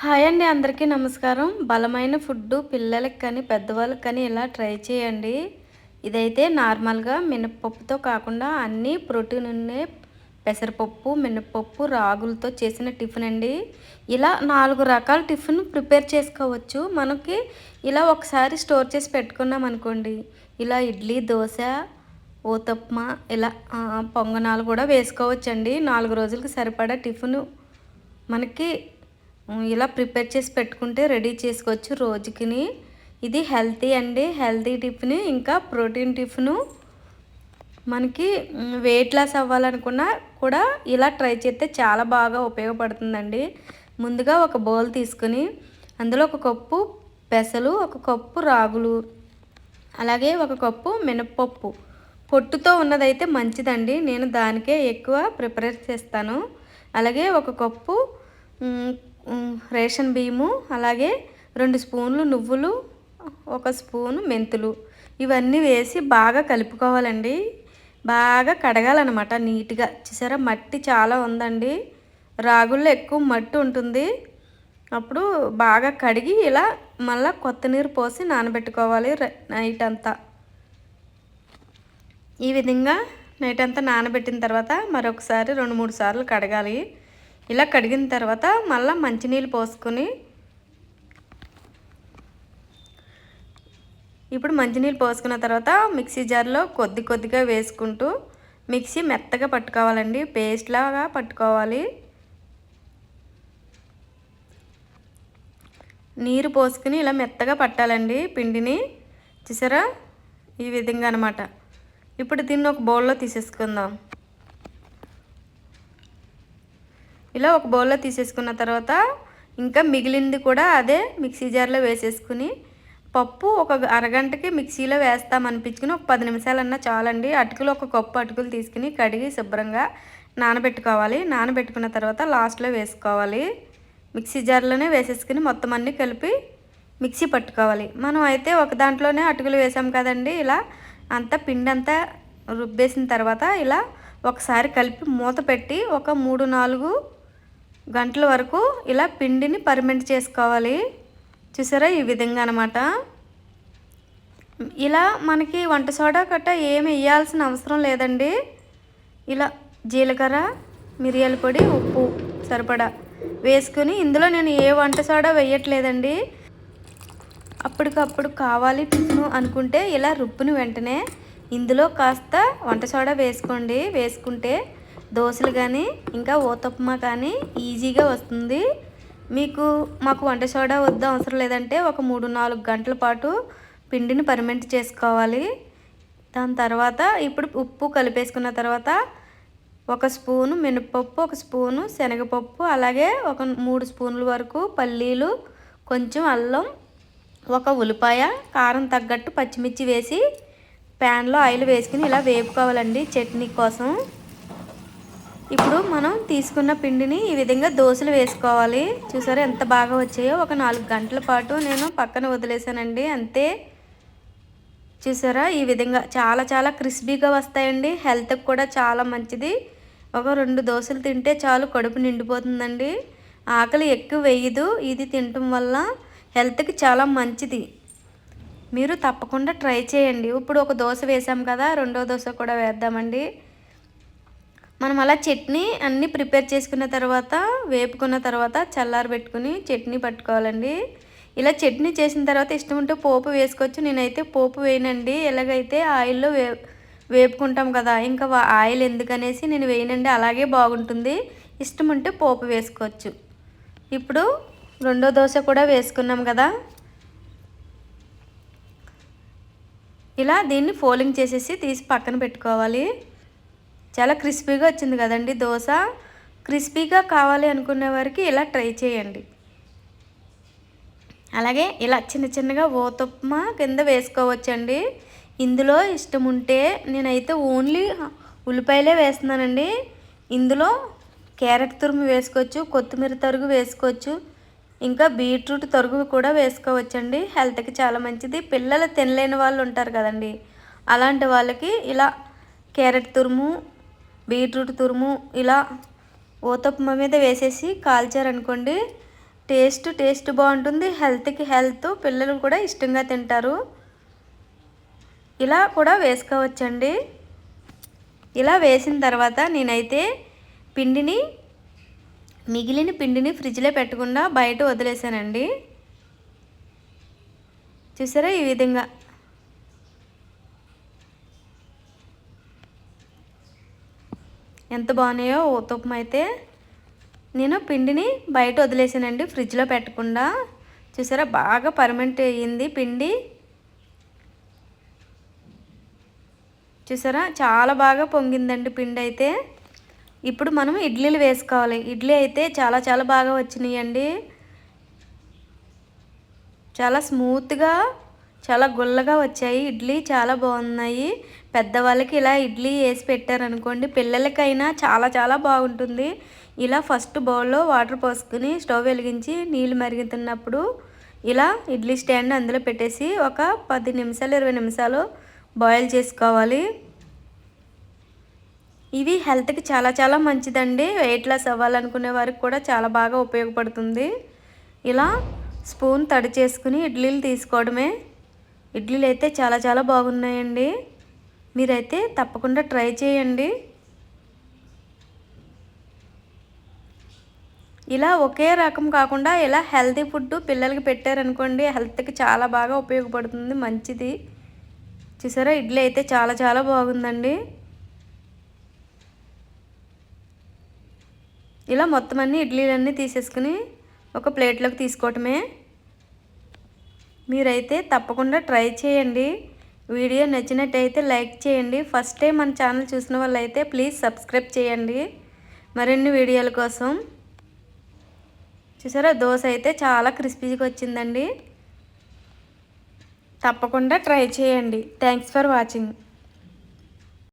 Hi అండి, అందరికీ నమస్కారం. బలమైన ఫుడ్డు పిల్లలకి కానీ పెద్దవాళ్ళకి కానీ ఇలా ట్రై చేయండి. ఇదైతే నార్మల్గా మినపప్పుతో కాకుండా అన్నీ ప్రోటీన్ ఉండే పెసరపప్పు, మినపప్పు, రాగులతో చేసిన టిఫిన్ అండి. ఇలా 4 రకాల టిఫిన్ ప్రిపేర్ చేసుకోవచ్చు. మనకి ఇలా ఒకసారి స్టోర్ చేసి పెట్టుకున్నాం అనుకోండి, ఇలా ఇడ్లీ, దోశ, ఊతప్మా, ఇలా పొంగనాలు కూడా వేసుకోవచ్చండి. 4 రోజులకి సరిపడా టిఫిన్ మనకి ఇలా ప్రిపేర్ చేసి పెట్టుకుంటే రెడీ చేసుకోవచ్చు రోజుకిని. ఇది హెల్తీ అండి, హెల్తీ టిఫిన్, ఇంకా ప్రోటీన్ టిఫిను. మనకి వెయిట్ లాస్ అవ్వాలనుకున్నా కూడా ఇలా ట్రై చేస్తే చాలా బాగా ఉపయోగపడుతుందండి. ముందుగా ఒక బౌల్ తీసుకుని అందులో ఒక కప్పు పెసలు, ఒక కప్పు రాగులు, అలాగే ఒక కప్పు మినప్పప్పు. పొట్టుతో ఉన్నదైతే మంచిదండి, నేను దానికే ఎక్కువ ప్రిపేర్ చేస్తాను. అలాగే ఒక కప్పు రేషన్ బియ్యము, అలాగే 2 స్పూన్లు నువ్వులు, 1 స్పూను మెంతులు, ఇవన్నీ వేసి బాగా కలుపుకోవాలండి. బాగా కడగాలన్నమాట నీట్గా. చూసారా, మట్టి చాలా ఉందండి, రాగుల్లో ఎక్కువ మట్టి ఉంటుంది. అప్పుడు బాగా కడిగి ఇలా మళ్ళీ కొత్త నీరు పోసి నానబెట్టుకోవాలి నైట్ అంతా. ఈ విధంగా నైట్ అంతా నానబెట్టిన తర్వాత మరొకసారి 2-3 సార్లు కడగాలి. ఇలా కడిగిన తర్వాత మళ్ళీ మంచినీళ్ళు పోసుకొని, ఇప్పుడు మంచినీళ్ళు పోసుకున్న తర్వాత మిక్సీ జార్లో కొద్ది కొద్దిగా వేసుకుంటూ మిక్సీ మెత్తగా పట్టుకోవాలండి, పేస్ట్ లాగా పట్టుకోవాలి. నీరు పోసుకుని ఇలా మెత్తగా పట్టాలండి పిండిని. చూసారా, ఈ విధంగా అనమాట. ఇప్పుడు దీన్ని ఒక బౌల్లో తీసేసుకుందాం. ఇలా ఒక బౌల్లో తీసేసుకున్న తర్వాత ఇంకా మిగిలింది కూడా అదే మిక్సీ జార్లో వేసేసుకుని, పప్పు ఒక అరగంటకి మిక్సీలో వేస్తామనిపించుకుని ఒక 10 నిమిషాలన్నా చాలండి. అటుకులు ఒక కప్పు అటుకులు తీసుకుని కడిగి శుభ్రంగా నానబెట్టుకోవాలి. నానబెట్టుకున్న తర్వాత లాస్ట్లో వేసుకోవాలి. మిక్సీ జార్లోనే వేసేసుకుని మొత్తం అన్నీ కలిపి మిక్సీ పట్టుకోవాలి. మనం అయితే ఒక దాంట్లోనే అటుకులు వేసాం కదండి, ఇలా అంతా పిండి అంతా రుబ్బేసిన తర్వాత ఇలా ఒకసారి కలిపి మూత పెట్టి ఒక 3-4 గంటల వరకు ఇలా పిండిని పర్మెంట్ చేసుకోవాలి. చూసారా, ఈ విధంగా అనమాట. ఇలా మనకి వంట సోడా గట్టా ఏమి వేయాల్సిన అవసరం లేదండి. ఇలా జీలకర్ర, మిరియాల పొడి, ఉప్పు సరిపడా వేసుకుని, ఇందులో నేను ఏ వంట సోడా వేయట్లేదండి. అప్పటికప్పుడు కావాలి టిఫిన్ అనుకుంటే ఇలా రుబ్బుని వెంటనే ఇందులో కాస్త వంట సోడా వేసుకోండి. వేసుకుంటే దోశలు కానీ ఇంకా ఊతప్మా కానీ ఈజీగా వస్తుంది. మాకు వంట సోడా వద్దు అవసరం లేదంటే ఒక 3-4 గంటల పాటు పిండిని పర్మెంట్ చేసుకోవాలి. దాని తర్వాత ఇప్పుడు ఉప్పు కలిపేసుకున్న తర్వాత 1 స్పూను మినపప్పు, 1 స్పూను శనగపప్పు, అలాగే ఒక 3 స్పూన్ల వరకు పల్లీలు, కొంచెం అల్లం, 1 ఉల్లిపాయ, కారం తగ్గట్టు పచ్చిమిర్చి వేసి ప్యాన్లో ఆయిల్ వేసుకుని ఇలా వేపుకోవాలండి చట్నీ కోసం. ఇప్పుడు మనం తీసుకున్న పిండిని ఈ విధంగా దోశలు వేసుకోవాలి. చూసారా ఎంత బాగా వచ్చాయో. ఒక 4 గంటల పాటు నేను పక్కన వదిలేసానండి, అంతే. చూసారా, ఈ విధంగా చాలా చాలా క్రిస్పీగా వస్తాయండి. హెల్త్కి కూడా చాలా మంచిది. ఒక 2 దోశలు తింటే చాలు, కడుపు నిండిపోతుందండి. ఆకలి ఎక్కువ వేయదు ఇది తినటం వల్ల. హెల్త్కి చాలా మంచిది. మీరు తప్పకుండా ట్రై చేయండి. ఇప్పుడు ఒక దోశ వేసాం కదా, రెండో దోశ కూడా వేద్దామండి. మనం అలా చట్నీ అన్నీ ప్రిపేర్ చేసుకున్న తర్వాత వేపుకున్న తర్వాత చల్లారబెట్టుకుని చట్నీ పట్టుకోవాలండి. ఇలా చట్నీ చేసిన తర్వాత ఇష్టం ఉంటే పోపు వేసుకోవచ్చు. నేనైతే పోపు వేయనండి, ఎలాగైతే ఆయిల్లో వేపుకుంటాం కదా, ఇంకా ఆయిల్ ఎందుకనేసి నేను వేయనండి, అలాగే బాగుంటుంది. ఇష్టం ఉంటే పోపు వేసుకోవచ్చు. ఇప్పుడు రెండో దోశ కూడా వేసుకున్నాం కదా, ఇలా దీన్ని ఫోల్డింగ్ చేసేసి తీసి పక్కన పెట్టుకోవాలి. చాలా క్రిస్పీగా వచ్చింది కదండి దోశ. క్రిస్పీగా కావాలి అనుకునే వారికి ఇలా ట్రై చేయండి. అలాగే ఇలా చిన్న చిన్నగా ఊతప్మా కింద వేసుకోవచ్చండి. ఇందులో ఇష్టం ఉంటే నేనైతే ఓన్లీ ఉల్లిపాయలే వేస్తున్నానండి. ఇందులో క్యారెట్ తురుము వేసుకోవచ్చు, కొత్తిమీర తరుగు వేసుకోవచ్చు, ఇంకా బీట్రూట్ తరుగు కూడా వేసుకోవచ్చండి. హెల్త్కి చాలా మంచిది. పిల్లలు తినలేని వాళ్ళు ఉంటారు కదండి, అలాంటి వాళ్ళకి ఇలా క్యారెట్ తురుము, బీట్రూట్ తురుము ఇలా ఊతప్మా మీద వేసేసి కాల్చారనుకోండి, టేస్ట్ బాగుంటుంది, హెల్త్కి హెల్త్, పిల్లలు కూడా ఇష్టంగా తింటారు. ఇలా కూడా వేసుకోవచ్చండి. ఇలా వేసిన తర్వాత నేనైతే మిగిలిన పిండిని ఫ్రిడ్జ్లో పెట్టకుండా బయట వదిలేసానండి. చూసారా ఈ విధంగా. ఎంత బాగున్నాయో ఊతప్పం అయితే. నేను పిండిని బయట వదిలేసానండి, ఫ్రిడ్జ్లో పెట్టకుండా. చూసారా బాగా పర్మనెంట్ అయ్యింది పిండి. చూసారా చాలా బాగా పొంగిందండి పిండి అయితే. ఇప్పుడు మనం ఇడ్లీలు వేసుకోవాలి. ఇడ్లీ అయితే చాలా బాగా వచ్చినాయండి. చాలా స్మూత్గా, చాలా గుల్లగా వచ్చాయి ఇడ్లీ, చాలా బాగున్నాయి. పెద్దవాళ్ళకి ఇలా ఇడ్లీ వేసి పెట్టారనుకోండి, పిల్లలకైనా చాలా బాగుంటుంది. ఇలా ఫస్ట్ బౌల్లో వాటర్ పోసుకుని స్టవ్ వెలిగించి నీళ్ళు మరుగుతున్నప్పుడు ఇలా ఇడ్లీ స్టాండ్ అందులో పెట్టేసి ఒక 10 నిమిషాలు 20 నిమిషాలు బాయిల్ చేసుకోవాలి. ఇవి హెల్త్కి చాలా మంచిదండి. వెయిట్ లాస్ అవ్వాలనుకునే వారికి కూడా చాలా బాగా ఉపయోగపడుతుంది. ఇలా స్పూన్ తడి చేసుకుని ఇడ్లీలు తీసుకోవడమే. ఇడ్లీలు అయితే చాలా బాగున్నాయండి. మీరైతే తప్పకుండా ట్రై చేయండి. ఇలా ఒకే రకం కాకుండా ఇలా హెల్తీ ఫుడ్ పిల్లలకి పెట్టారనుకోండి, హెల్త్కి చాలా బాగా ఉపయోగపడుతుంది, మంచిది. చూసారా ఇడ్లీ అయితే చాలా బాగుందండి. ఇలా మొత్తం అన్ని ఇడ్లీలన్నీ తీసేసుకుని ఒక ప్లేట్లోకి తీసుకోవటమే. మీరైతే తప్పకుండా ట్రై చేయండి. వీడియో నచ్చినట్టయితే లైక్ చేయండి. ఫస్ట్ టైం మన ఛానల్ చూసిన వాళ్ళైతే ప్లీజ్ సబ్స్క్రైబ్ చేయండి మరిన్ని వీడియోల కోసం. చూసారా దోశ అయితే చాలా క్రిస్పీగా వచ్చిందండి. తప్పకుండా ట్రై చేయండి. Thanks for watching.